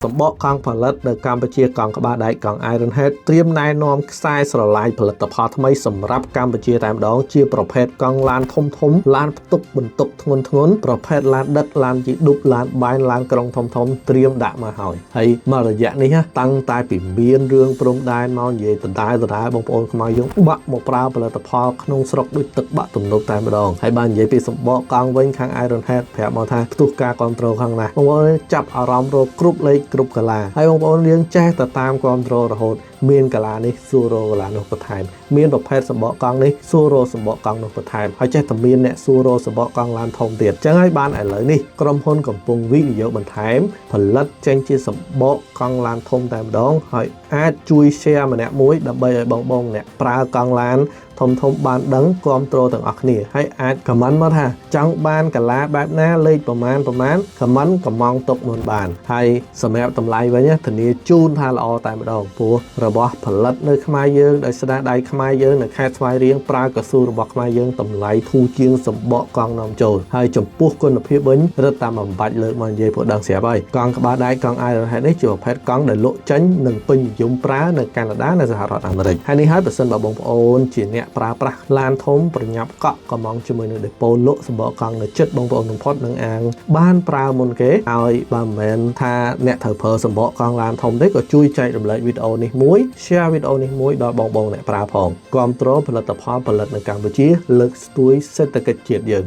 សម្បកកង់ផលិតនៅកម្ពុជាកង់ក្បាលដែកកង់ Iron Head ត្រៀមណែនាំខ្សែស្រឡាយផលិតផលថ្មីសម្រាប់កម្ពុជាតែម្ដងជាប្រភេទកង់ឡានធំឡានផ្ទុកបន្ទុកធ្ងន់ប្រភេទឡានដិតឡានជីឌុបឡានបែនឡានក្រុងធំត្រៀមដាក់មកហើយមករយៈនេះតាំងតែពីមានរឿងព្រំដែនមកនិយាយដដែលបងប្អូនខ្មែរយើងបាក់មកប្រើផលិតផលក្នុងស្រុកដូចទឹកបាក់ទំនប់តែម្ដងហើយបាននិយាយពីសម្បកកង់វិញខាង Iron Head ប្រាប់មកថាផ្ទុះការគ្រប់គ្រងខាងណាបងប្អូនចាប់អារម្មណ៍រកគ្រប់លេខគ្រប់កាឡាហើយបងប្អូនយើងចេះតែតាមគ្រប់គ្រងរហូតមានកាឡានេះសួររកកាឡានោះបន្ថែមមានប្រភេទសម្បកកង់នេះសួររកសម្បកកង់នោះបន្ថែមហើយចេះតែមានអ្នកសួររកសម្បកកង់ឡានធំទៀតអញ្ចឹងហើយបានឥឡូវនេះក្រុមហ៊ុនកំពុងវិនិយោគបន្ថែមផលិតចេញជាសម្បកកង់ឡានធំតែម្ដងហើយអាចជួយ share ម្នាក់មួយដើម្បីឲ្យបងអ្នកប្រើកង់ឡានធំបានដឹងគ្រប់គ្រងទាំងអស់គ្នាហើយអាច comment មកថាចង់បានកាឡាបែបណាលេខប្រមាណ comment កំងទុកមុនបានហើយសម្រាប់តម្លៃវិញធានាជូនថាល្អតែម្ដងព្រោះរបស់ផលិតនៅខ្មែរយើងដោយស្នាដៃខ្មែរយើងនៅខេត្តស្វាយរៀងប្រើកស៊ូរបស់ខ្មែរយើងតម្លៃធូរជាងសម្បកកង់នាំចូលហើយចំពោះគុណភាពវិញរឹតតែមិនបាច់លើកមកនិយាយព្រោះដឹងស្រាប់ហើយកង់ក្បាលដែកកង់ Iron Head នេះជាប្រភេទកង់ដែលលក់ចេញនិងពេញនិយមប្រើនៅកាណាដានិងសហរដ្ឋអាមេរិកហើយនេះហើយបើសិនបើបងប្អូនជាអ្នកប្រើប្រាស់ឡានធំប្រញាប់កក់កំងជាមួយនឹងដេប៉ូលក់សម្បកកង់នៅចិត្តបងប្អូនបំផុតនឹងអាងបានប្រើមុនគេហើយបើមិនមែនថាអ្នកត្រូវប្រើសម្បកកង់ឡានធំទេក៏ជួយចែករំលែកវីដេអូនេះមួយ share វីដេអូនេះមួយដល់បងអ្នកប្រើផងគ្រប់គ្រងផលិតផលផលិតនៅកម្ពុជាលើកស្ទួយសេដ្ឋកិច្ចជាតិយើង